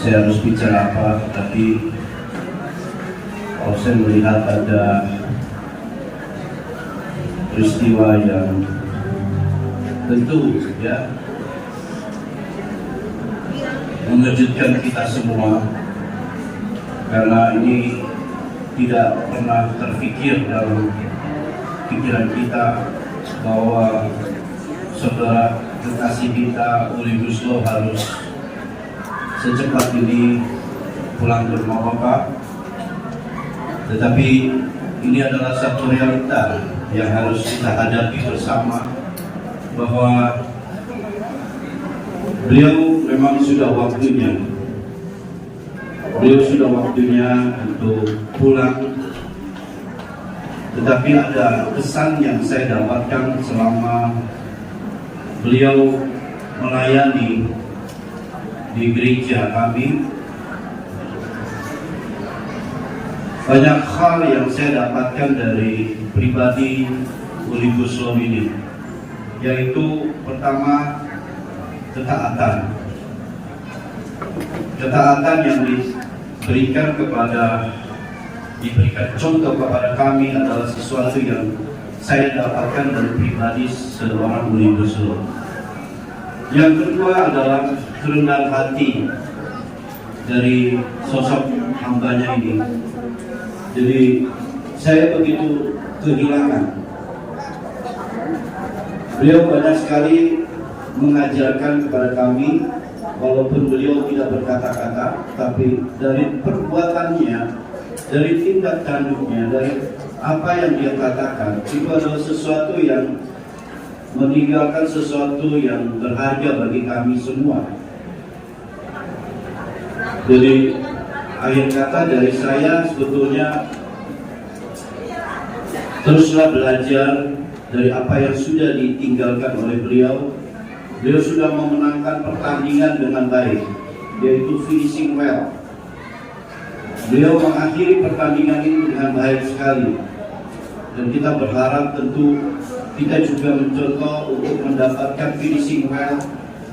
saya harus bicara apa, tapi kalau saya melihat ada peristiwa yang tentu ya mengejutkan kita semua, karena ini tidak pernah terpikir dalam pikiran kita bahwa saudara kekasih kita Uli Guslo harus secepat ini pulang ke rumah Bapak. Tetapi ini adalah satu realita yang harus kita hadapi bersama, bahwa beliau memang sudah waktunya. Beliau sudah waktunya untuk pulang. Tetapi ada kesan yang saya dapatkan selama beliau melayani di gereja kami. Banyak hal yang saya dapatkan dari pribadi Uli Guslo ini, yaitu pertama, ketaatan. Ketaatan yang diberikan contoh kepada kami adalah sesuatu yang saya dapatkan dari pribadi seorang Uli Guslo. Yang kedua adalah kerendahan hati dari sosok hambanya ini. Jadi saya begitu kehilangan. Beliau banyak sekali mengajarkan kepada kami, walaupun beliau tidak berkata-kata, tapi dari perbuatannya, dari tindak tanduknya, dari apa yang dia katakan, itu adalah sesuatu yang meninggalkan sesuatu yang berharga bagi kami semua. Jadi akhir kata dari saya sebetulnya, teruslah belajar dari apa yang sudah ditinggalkan oleh beliau. Beliau sudah memenangkan pertandingan dengan baik, yaitu finishing well. Beliau mengakhiri pertandingan ini dengan baik sekali. Dan kita berharap tentu kita juga mencontoh untuk mendapatkan finishing well,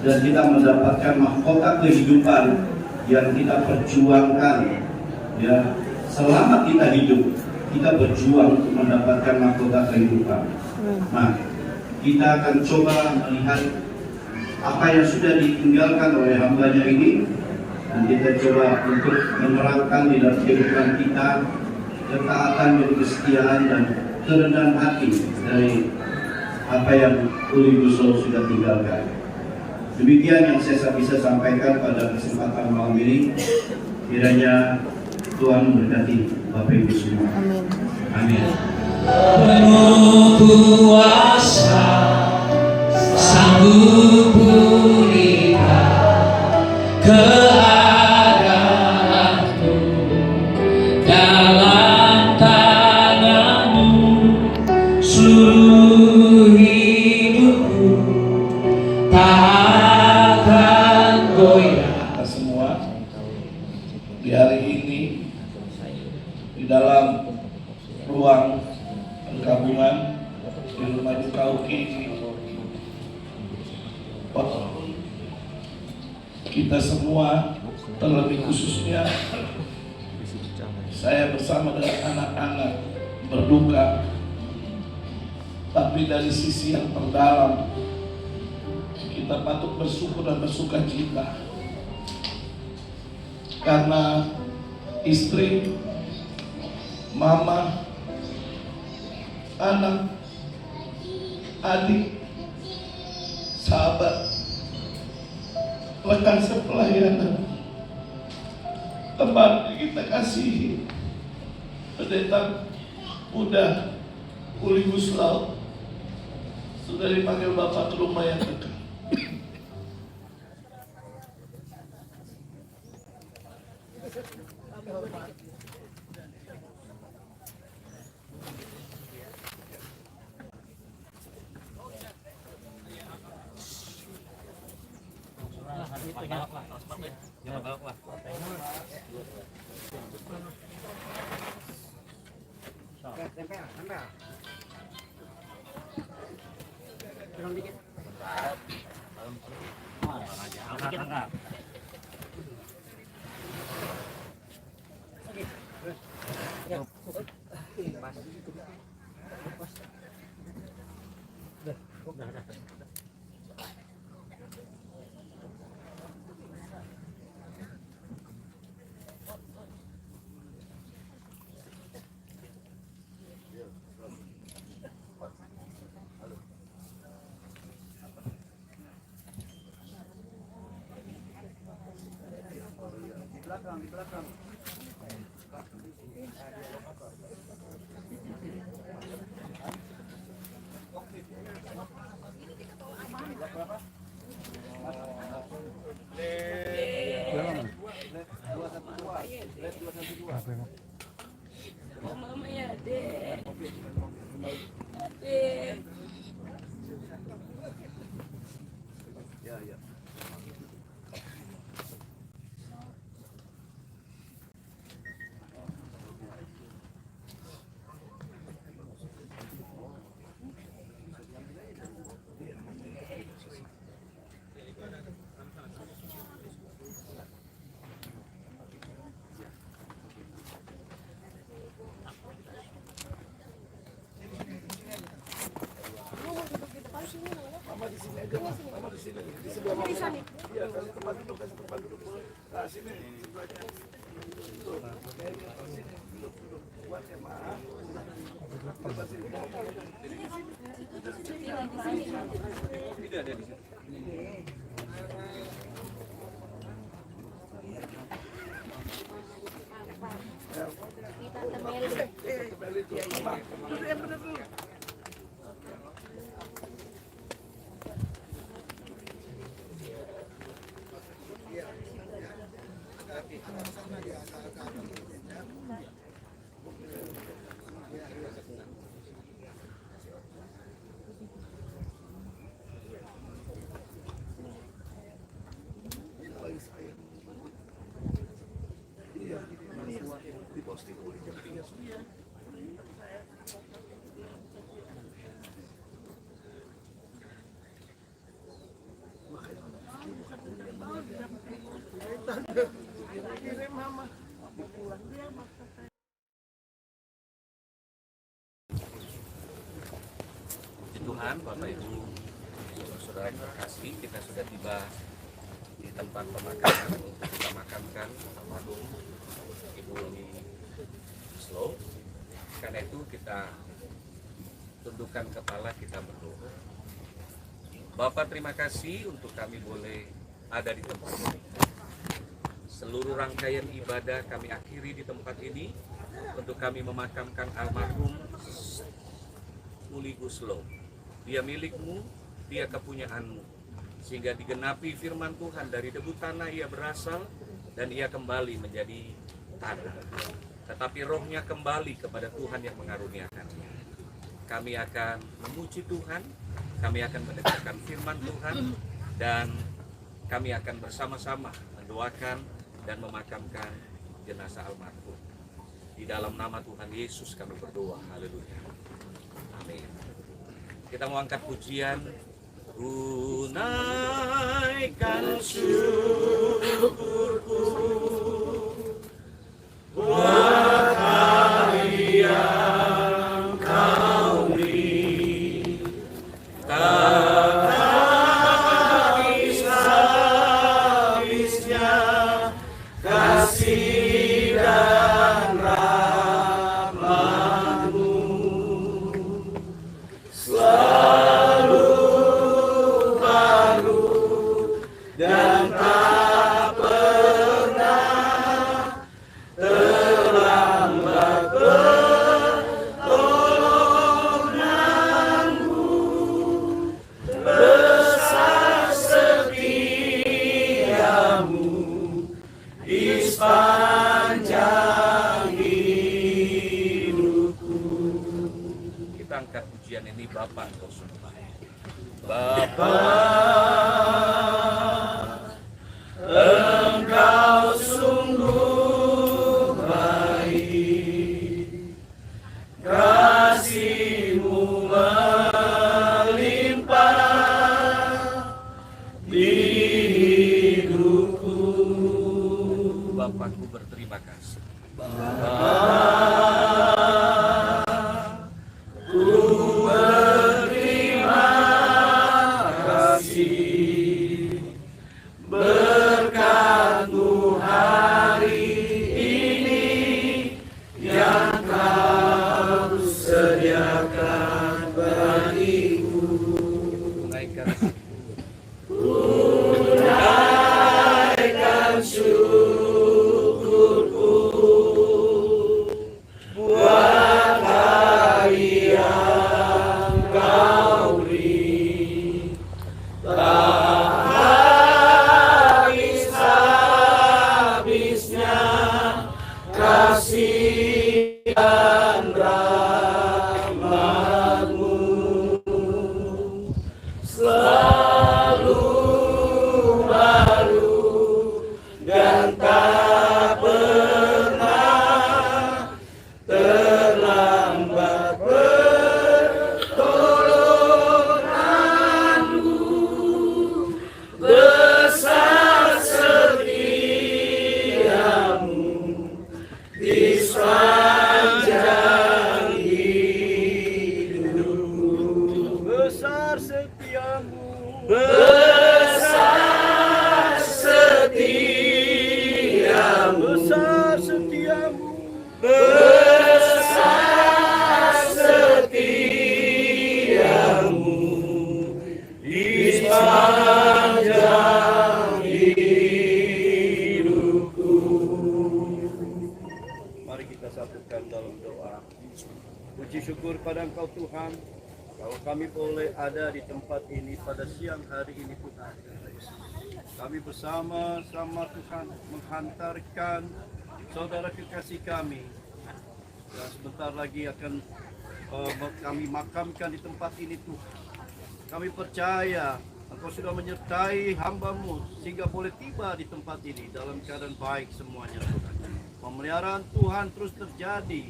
dan kita mendapatkan mahkota kehidupan yang kita perjuangkan. Ya, selama kita hidup, kita berjuang untuk mendapatkan mahkota kehidupan. Nah, kita akan coba melihat apa yang sudah ditinggalkan oleh hambanya ini, dan kita coba untuk menerapkan di dalam kehidupan kita ketaatan dan kesetiaan dan kerendahan hati dari apa yang Uli Guslo sudah tinggalkan. Demikian yang saya bisa sampaikan pada kesempatan malam ini. Kiranya Tuhan memberkati Bapak Ibu semua. Amin. Amin. Penuh kuasa, sanggup pulihkan keadaanku, dalam tangan-Mu seluruh hidupku tak akan goyah. Kita semua di hari ini di dalam ruang gabungan di rumah duka UKI, kita semua, terlebih khususnya saya bersama dengan anak-anak berduka, tapi dari sisi yang terdalam kita patut bersyukur dan bersuka cita, karena istri, mama, anak, adik, sahabat, rekan sepelayanan, teman yang kita kasihi, pendeta muda Uli Guslo sudah dipanggil Bapak ke rumah yang dekat. Mama ya, Dek. Dek. Tuhan, Bapak Ibu, saudara yang terkasih, kita sudah tiba di tempat pemakaman untuk kita makamkan almarhum Ibu Leni Slow. Karena itu kita tundukkan kepala, kita berdoa. Bapak, terima kasih untuk kami boleh ada di tempat ini. Seluruh rangkaian ibadah kami akhiri di tempat ini untuk kami memakamkan almarhum Uli Guslow. Dia milikmu, dia kepunyaanmu, sehingga digenapi firman Tuhan, dari debu tanah ia berasal dan ia kembali menjadi tanah, tetapi rohnya kembali kepada Tuhan yang mengaruniakannya. Kami akan memuji Tuhan, kami akan mendengarkan firman Tuhan, dan kami akan bersama-sama mendoakan dan memakamkan jenazah almarhum. Di dalam nama Tuhan Yesus kami berdoa. Haleluya. Amin. Kita mau angkat pujian. Tunaikan syukurku buat hari yang kau beri. Tak habis-habisnya kasih dan rahmat-Mu. Selalu baru dan tak pernah terlambat pertolongan-Mu. Besar setiamu di sepanjang hidupku. Kita angkat pujian ini, Bapa Engkau sungguh baik. Bapa Engkau sungguh baik, kasih-Mu melimpah di hidupku. Bapakku berterima kasih. Bapa Besar setiamu, besar setiamu, di sepanjang hidupku. Mari kita satukan dalam doa. Puji syukur pada Engkau Tuhan, kalau kami boleh ada di tempat ini pada siang hari ini Tuhan. Kami bersama-sama Tuhan menghantarkan saudara kekasih kami yang sebentar lagi akan kami makamkan di tempat ini Tuhan. Kami percaya Engkau sudah menyertai hamba-Mu sehingga boleh tiba di tempat ini dalam keadaan baik semuanya Tuhan. Pemeliharaan Tuhan terus terjadi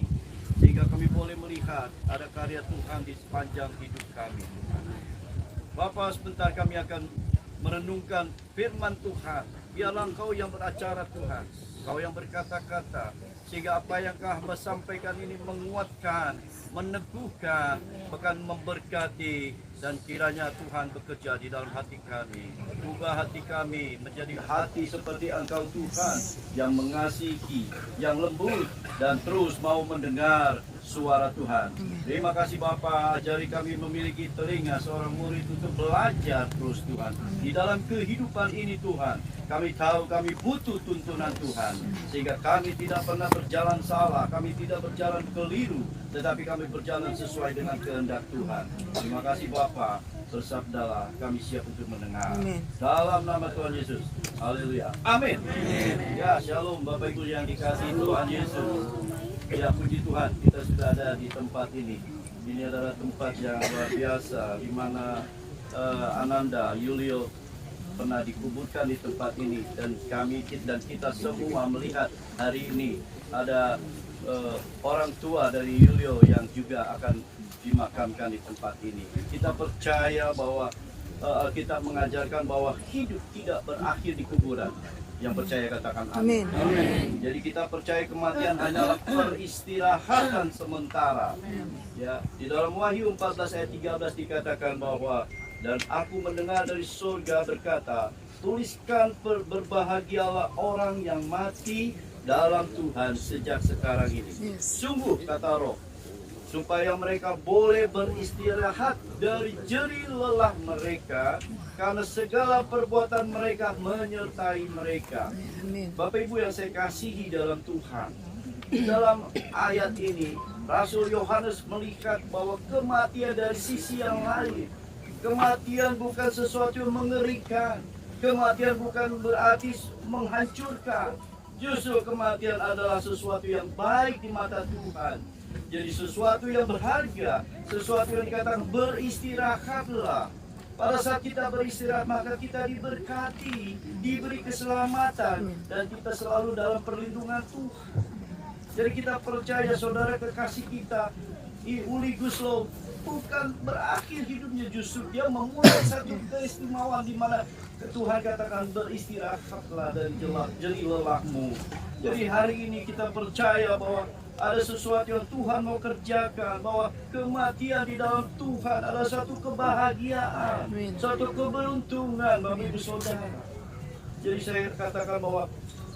sehingga kami boleh melihat ada karya Tuhan di sepanjang hidup kami. Bapa, sebentar kami akan merenungkan firman Tuhan. Biarlah Engkau yang beracara Tuhan, Engkau yang berkata-kata, sehingga apa yang hamba sampaikan ini menguatkan, meneguhkan, bahkan memberkati, dan kiranya Tuhan bekerja di dalam hati kami. Ubah hati kami menjadi hati seperti Engkau Tuhan, yang mengasihi, yang lembut, dan terus mau mendengar suara Tuhan. Terima kasih Bapa, ajari kami memiliki telinga seorang murid untuk belajar terus Tuhan. Di dalam kehidupan ini Tuhan, kami tahu kami butuh tuntunan Tuhan, sehingga kami tidak pernah berjalan salah, kami tidak berjalan keliru, tetapi kami berjalan sesuai dengan kehendak Tuhan. Terima kasih Bapa, bersabdalah, kami siap untuk mendengar. Amin. Dalam nama Tuhan Yesus, haleluya, amin. Ya, shalom Bapak Ibu yang dikasihi Tuhan Yesus. Ya, puji Tuhan, kita sudah ada di tempat ini. Ini adalah tempat yang luar biasa, di mana Ananda Yulio pernah dikuburkan di tempat ini, dan kami dan kita semua melihat hari ini ada orang tua dari Yulio yang juga akan dimakamkan di tempat ini. Kita percaya bahwa kita mengajarkan bahwa hidup tidak berakhir di kuburan. Yang percaya katakan amin. Amin. Jadi kita percaya kematian hanyalah peristirahatan sementara. Ya, di dalam Wahyu 14 ayat 13 dikatakan bahwa dan aku mendengar dari surga berkata, tuliskan berbahagialah orang yang mati dalam Tuhan sejak sekarang ini. Sungguh kata Roh, supaya mereka boleh beristirahat dari jerih lelah mereka, karena segala perbuatan mereka menyertai mereka. Bapak Ibu yang saya kasihi dalam Tuhan, di dalam ayat ini Rasul Yohanes melihat bahwa kematian dari sisi yang lain. Kematian bukan sesuatu yang mengerikan, kematian bukan berarti menghancurkan. Justru kematian adalah sesuatu yang baik di mata Tuhan. Jadi sesuatu yang berharga, sesuatu yang dikatakan beristirahatlah. Pada saat kita beristirahat, maka kita diberkati, diberi keselamatan, dan kita selalu dalam perlindungan Tuhan. Jadi kita percaya saudara kekasih kita, Uli Guslow, bukan berakhir hidupnya, justru dia memulai satu keistimewaan di mana Tuhan katakan beristirahatlah dan jeli lelahmu. Jadi hari ini kita percaya bahwa ada sesuatu yang Tuhan mau kerjakan, bahwa kematian di dalam Tuhan adalah satu kebahagiaan, satu keberuntungan bagi ibu saudara. Jadi saya katakan bahwa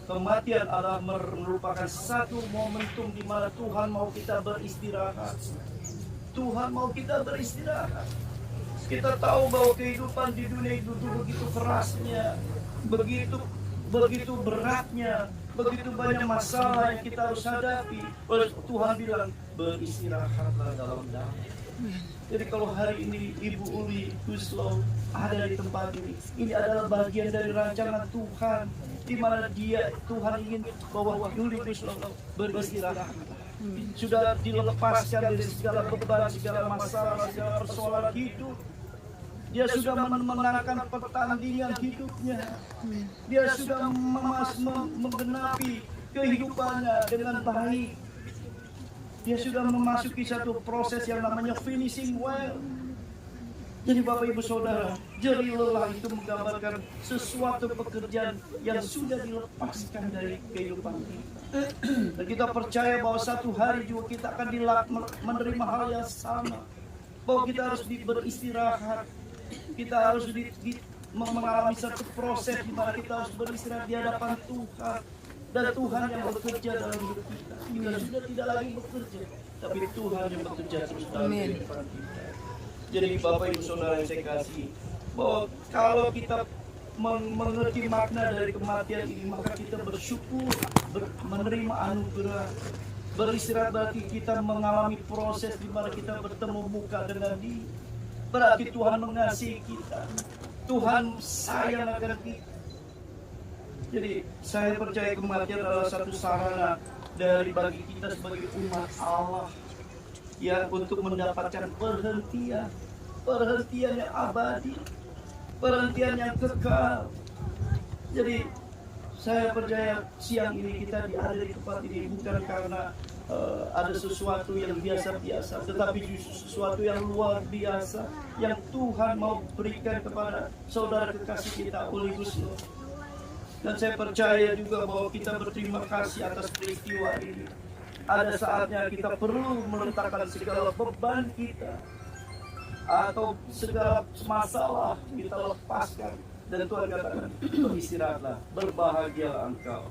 kematian adalah merupakan satu momentum di mana Tuhan mau kita beristirahat. Tuhan mau kita beristirahat. Kita tahu bahwa kehidupan di dunia itu begitu kerasnya, begitu beratnya, begitu banyak masalah yang kita harus hadapi. Tuhan bilang beristirahatlah dalam damai. Jadi kalau hari ini Ibu Uli Guslow ada di tempat ini adalah bagian dari rancangan Tuhan, di mana Tuhan ingin bahwa Uli Guslow beristirahat. sudah dilepaskan dari segala beban, segala masalah, segala persoalan hidup. Dia sudah memenangkan pertandingan hidupnya. Dia sudah menggenapi kehidupannya dengan baik. Dia sudah memasuki satu proses yang namanya finishing well. Jadi Bapak Ibu Saudara, jerih lelah itu menggambarkan sesuatu pekerjaan yang sudah dilepaskan dari kehidupan kita. Dan kita percaya bahwa satu hari juga kita akan menerima hal yang sama. Bahwa kita harus beristirahat. Kita harus mengalami satu proses di mana kita harus beristirahat di hadapan Tuhan. Dan Tuhan yang bekerja dalam hidup kita. Kita sudah tidak lagi bekerja, tapi Tuhan yang bekerja terus dalam kehidupan kita. Jadi Bapak Ibu Saudara yang saya kasih, bahwa kalau kita mengerti makna dari kematian ini, maka kita bersyukur, menerima anugerah. Beristirahat berarti kita mengalami proses di mana kita bertemu muka dengan Dia. Berarti Tuhan mengasihi kita. Tuhan sayang akan kita. Jadi saya percaya kematian adalah satu sarana bagi kita sebagai umat Allah, ya, untuk mendapatkan perhentian yang abadi, perhentian yang kekal. Jadi saya percaya siang ini kita ada di tempat ini bukan karena ada sesuatu yang biasa-biasa, tetapi justru sesuatu yang luar biasa yang Tuhan mau berikan kepada saudara kekasih kita Oligus. Dan saya percaya juga bahwa kita berterima kasih atas peristiwa ini. Ada saatnya kita perlu meletakkan segala beban kita atau segala masalah kita lepaskan. Dan Tuhan katakan, beristirahatlah, berbahagialah engkau.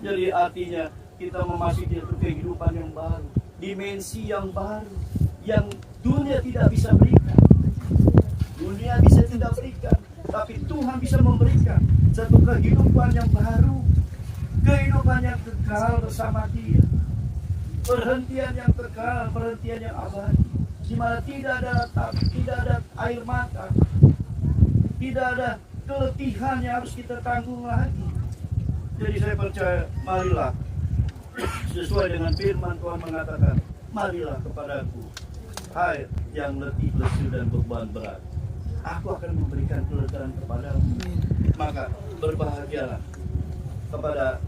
Jadi artinya kita memasuki kehidupan yang baru, dimensi yang baru, yang dunia tidak bisa berikan. Dunia bisa tidak berikan, tapi Tuhan bisa memberikan satu kehidupan yang baru, kehidupan yang kekal bersama Dia, perhentian yang kekal, perhentian yang abadi, di mana tidak ada air mata, tidak ada keletihan yang harus kita tanggung lagi. Jadi saya percaya, marilah sesuai dengan firman Tuhan mengatakan, marilah kepadaku, hai yang letih, lesu dan beban berat, aku akan memberikan kelegaan kepadamu. Maka berbahagialah kepada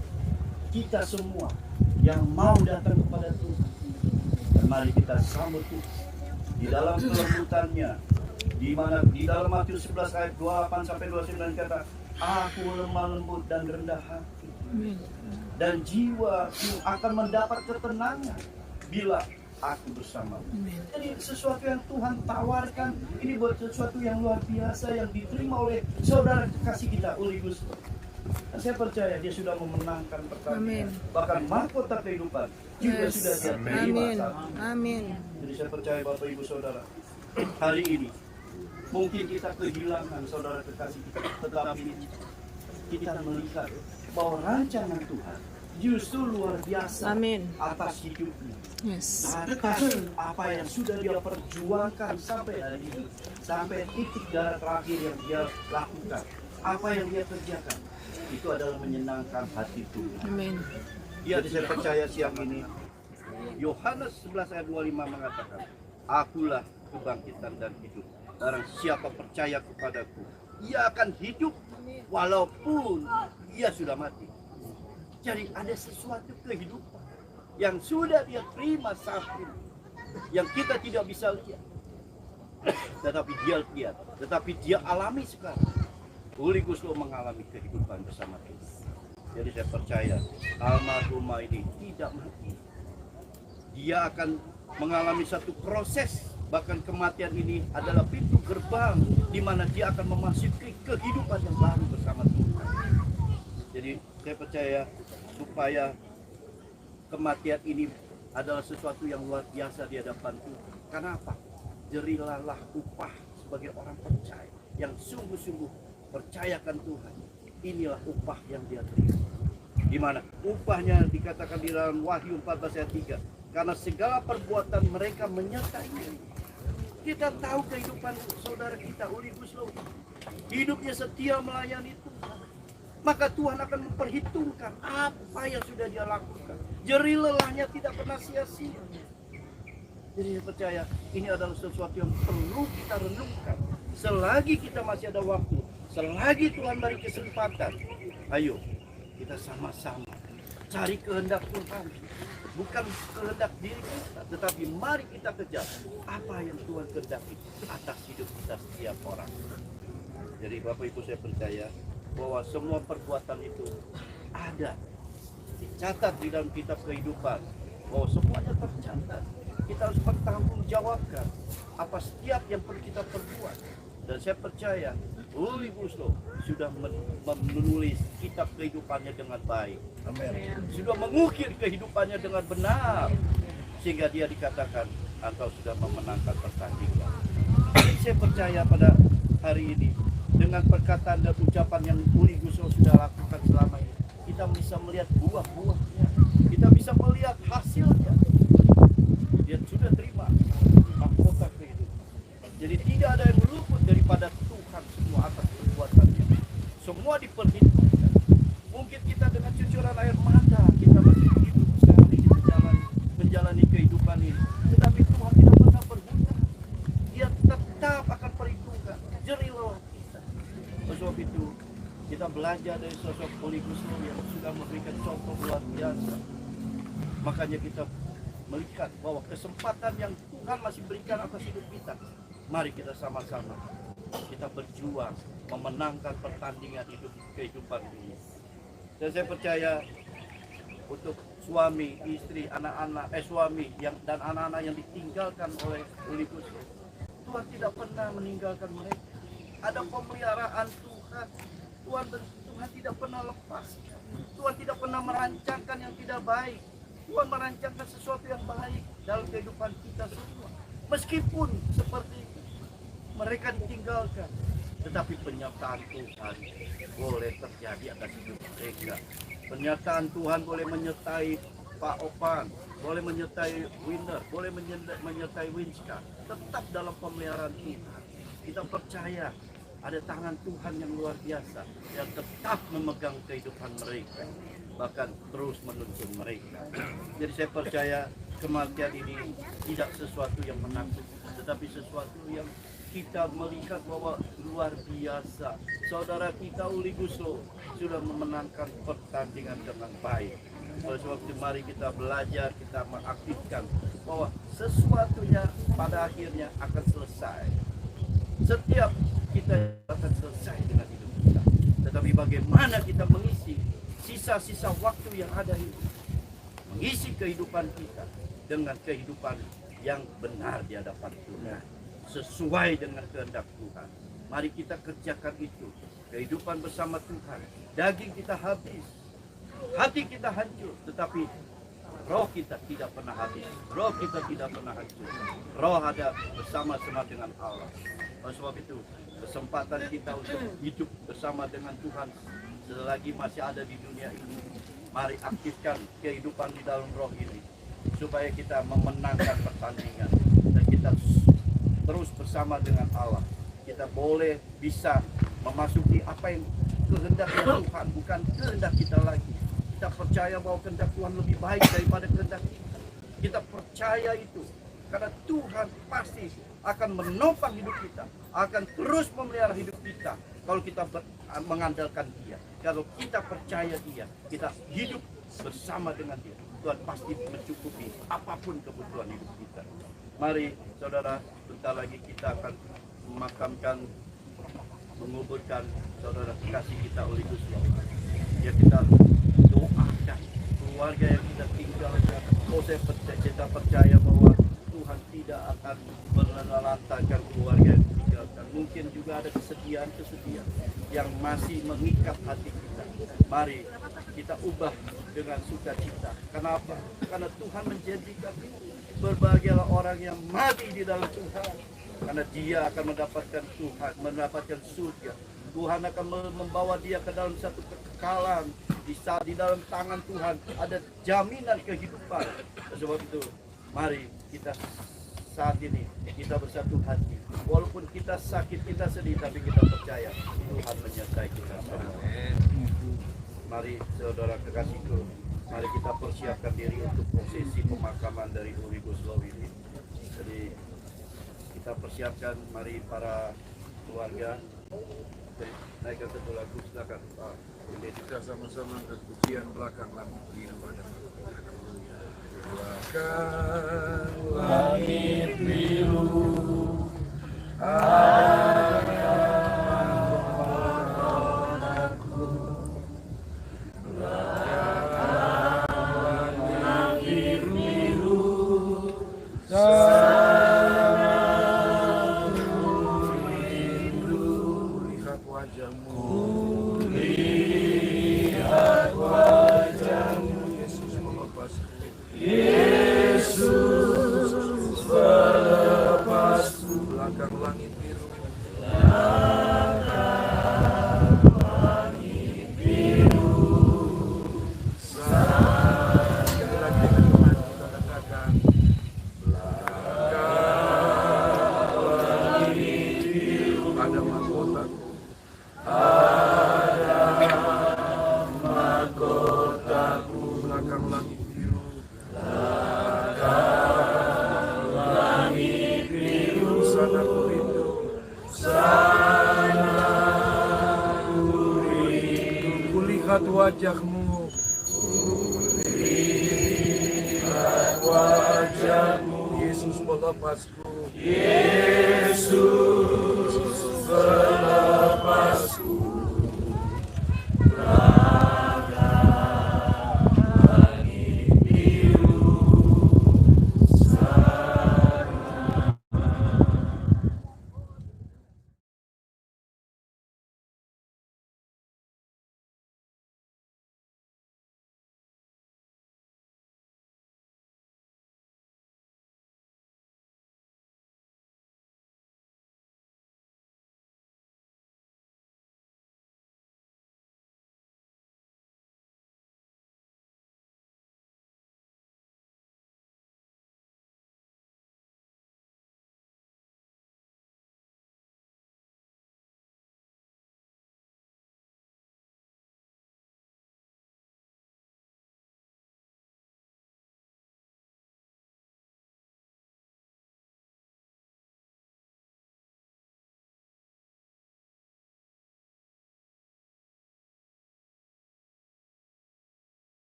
kita semua yang mau datang kepada Tuhan. Dan mari kita sambut Tuhan di dalam kelembutannya, di mana di dalam Matius 11 ayat 28 sampai 29 kata, aku lemah lembut dan rendah hati, dan jiwa akan mendapat ketenangan bila aku bersamamu. Jadi sesuatu yang Tuhan tawarkan ini buat sesuatu yang luar biasa yang diterima oleh saudara kekasih kita Oligus. Dan saya percaya dia sudah memenangkan pertandingan. Bahkan mahkota kehidupan juga sudah dia terima. Amin. Jadi saya percaya Bapak Ibu Saudara, hari ini mungkin kita kehilangan saudara kekasih kita, tetapi kita melihat bahwa rancangan Tuhan justru luar biasa. Amin. Atas hidupnya. Yes. Atas apa yang sudah dia perjuangkan sampai hari ini, sampai titik darah terakhir yang dia lakukan, apa yang dia kerjakan, itu adalah menyenangkan hati Tuhan. Amin. Jadi saya percaya siang ini Yohanes 11 ayat 25 mengatakan, akulah kebangkitan dan hidup. Barang siapa percaya kepadaku, ia akan hidup walaupun ia sudah mati. Jadi ada sesuatu kehidupan yang sudah dia terima saat ini, yang kita tidak bisa lihat, tetapi dia lihat, tetapi dia alami sekarang. Oligus lo mengalami kehidupan bersama Tuhan. Jadi saya percaya almarhumah ini tidak mati. Dia akan mengalami satu proses, bahkan kematian ini adalah pintu gerbang di mana dia akan memasuki kehidupan yang baru bersama Tuhan. Jadi saya percaya supaya kematian ini adalah sesuatu yang luar biasa di hadapan Tuhan. Kenapa? Jerilalah upah sebagai orang percaya yang sungguh-sungguh percayakan Tuhan. Inilah upah yang dia terima. Di mana upahnya dikatakan di dalam Wahyu 14 ayat 3. Karena segala perbuatan mereka menyertai dia. Kita tahu kehidupan saudara kita Oligus Lo. Hidupnya setia melayani Tuhan. maka Tuhan akan memperhitungkan apa yang sudah dia lakukan. Jerih lelahnya tidak pernah sia-sia. Jadi saya percaya ini adalah sesuatu yang perlu kita renungkan. Selagi kita masih ada waktu, selagi Tuhan beri kesempatan, ayo kita sama-sama cari kehendak Tuhan. Bukan kehendak diri kita, tetapi mari kita kejar apa yang Tuhan kehendaki atas hidup kita setiap orang. Jadi Bapak Ibu, saya percaya bahwa semua perbuatan itu ada, dicatat di dalam kitab kehidupan, bahwa semuanya tercatat. Kita harus bertanggungjawabkan apa setiap yang perlu kita perbuat. Dan saya percaya Uli Guslo sudah menulis kitab kehidupannya dengan baik. Amin. Sudah mengukir kehidupannya dengan benar, sehingga dia dikatakan atau sudah memenangkan pertandingan. Jadi saya percaya pada hari ini dengan perkataan dan ucapan yang Uli Guslo sudah lakukan selama ini, kita bisa melihat buah-buahnya, kita bisa melihat hasilnya. Dia sudah terima mahkota kehidupan. Jadi tidak ada yang luput daripada Tuhan semua atas perbuatannya. Semua diperhitungkan. Mungkin kita dengan cucuran air mata kita masih hidup sekali kita menjalani kehidupan ini. Tetapi Tuhan tidak pernah berhutang. Dia tetap akan perhitungkan jerih lelah kita. Oleh sebab itu kita belajar dari sosok Uli Guslo yang sudah memberikan contoh luar biasa. Makanya kita melihat bahwa kesempatan yang Tuhan masih berikan atas hidup kita, mari kita sama-sama kita berjuang memenangkan pertandingan hidup kehidupan ini. Dan saya percaya untuk suami, istri, anak-anak, suami dan anak-anak yang ditinggalkan oleh Uli Guslo, Tuhan tidak pernah meninggalkan mereka. Ada pemeliharaan Tuhan. Tuhan tidak pernah lepas. Tuhan tidak pernah merancangkan yang tidak baik. Tuhan merancangkan sesuatu yang baik dalam kehidupan kita semua. Meskipun seperti itu, mereka ditinggalkan, tetapi penyertaan Tuhan boleh terjadi atas hidup mereka. Penyertaan Tuhan boleh menyertai Pak Opan, boleh menyertai Winner, boleh menyertai Winska. Tetap dalam pemeliharaan Tuhan. Kita percaya ada tangan Tuhan yang luar biasa yang tetap memegang kehidupan mereka, bahkan terus menuntun mereka. Jadi saya percaya kematian ini tidak sesuatu yang menakutkan, tetapi sesuatu yang kita melihat bahwa luar biasa. Saudara kita Uli Guslo sudah memenangkan pertandingan dengan baik. Oleh sebab itu mari kita belajar, kita mengaktifkan bahwa sesuatunya pada akhirnya akan selesai. Setiap kita akan selesai dengan hidup kita. Tetapi bagaimana kita mengisi sisa-sisa waktu yang ada ini, mengisi kehidupan kita dengan kehidupan yang benar di hadapan Tuhan, sesuai dengan kehendak Tuhan. Mari kita kerjakan itu. Kehidupan bersama Tuhan. Daging kita habis, hati kita hancur, tetapi roh kita tidak pernah habis. Roh kita tidak pernah hancur. Roh ada bersama-sama dengan Allah. Oleh sebab itu kesempatan kita untuk hidup bersama dengan Tuhan selagi masih ada di dunia ini, mari aktifkan kehidupan di dalam roh ini supaya kita memenangkan pertandingan dan kita terus bersama dengan Allah. Kita boleh bisa memasuki apa yang kehendak Tuhan, bukan kehendak kita lagi. Kita percaya bahwa kehendak Tuhan lebih baik daripada kehendak kita. Kita percaya itu karena Tuhan pasti akan menopang hidup kita, akan terus memelihara hidup kita kalau kita mengandalkan Dia. Kalau kita percaya Dia, kita hidup bersama dengan Dia, Tuhan pasti mencukupi apapun kebutuhan hidup kita. Mari saudara, bentar lagi kita akan menguburkan saudara kekasih kita Uli Guslo. Ya, kita doakan keluarga yang kita tinggalkan. Kita percaya bahwa Tuhan tidak akan menelantarkan keluarga yang ditinggalkan. Mungkin juga ada kesedihan-kesedihan yang masih mengikat hati kita. Mari kita ubah dengan sukacita. Kenapa? Karena Tuhan menjanjikan berbahagialah orang yang mati di dalam Tuhan, karena dia akan mendapatkan surga. Tuhan akan membawa dia ke dalam satu kekekalan. Di dalam tangan Tuhan ada jaminan kehidupan. Sebab itu mari kita saat ini kita bersatu hati. Walaupun kita sakit, kita sedih, tapi kita percaya Tuhan menyertai kita semua. Mari saudara kekasihku, mari kita persiapkan diri untuk prosesi pemakaman dari Uli Guslow ini. Jadi kita persiapkan, mari para keluarga. Naikkan satu lagu, silakan Pak. Kita sama-sama ke pujian belakang langit biru pada belakang langit biru ada aku. Belakang langit biru sana rindu lihat wajahmu. Lihat wajahmu, Yesus melepasku. Yesus melepasku. Belakang langit biru. Belakang langit biru. Sekali lagi teman kita katakan. Belakang langit biru. Ada mahkotaku. Belakang langit biru. Belakang langit biru. Sana ku rindu. Sana ku rindu. Kulihat wajahmu. Kulihat wajahmu. Yesus melepasku. Yesus melepasku.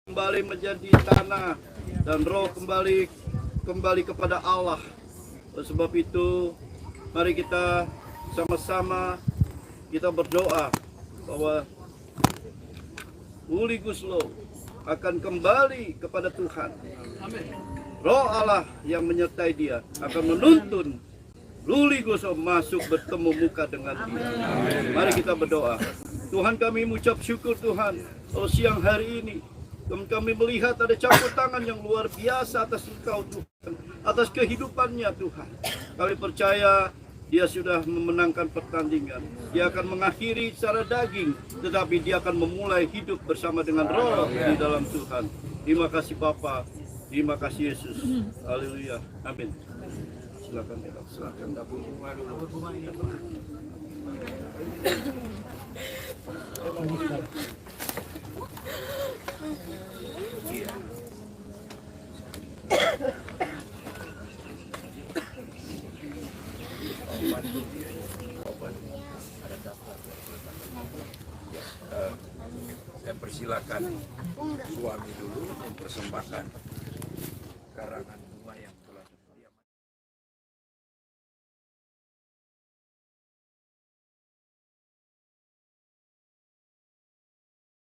Kembali menjadi tanah dan roh kembali kepada Allah. Oleh sebab itu, mari kita sama-sama kita berdoa bahwa Uli Guslow akan kembali kepada Tuhan. Roh Allah yang menyertai dia akan menuntun Uli Guslow masuk bertemu muka dengan dia. Mari kita berdoa. Tuhan, kami mengucap syukur Tuhan, kalau siang hari ini kami melihat ada campur tangan yang luar biasa atas Engkau Tuhan, atas kehidupannya Tuhan. Kami percaya dia sudah memenangkan pertandingan. Dia akan mengakhiri secara daging, tetapi dia akan memulai hidup bersama dengan roh di dalam Tuhan. Terima kasih Bapa, terima kasih Yesus. Haleluya, amin. Silakan ya, silakan dapur bunga dulu. Saya persilakan suami dulu mempersembahkan karangan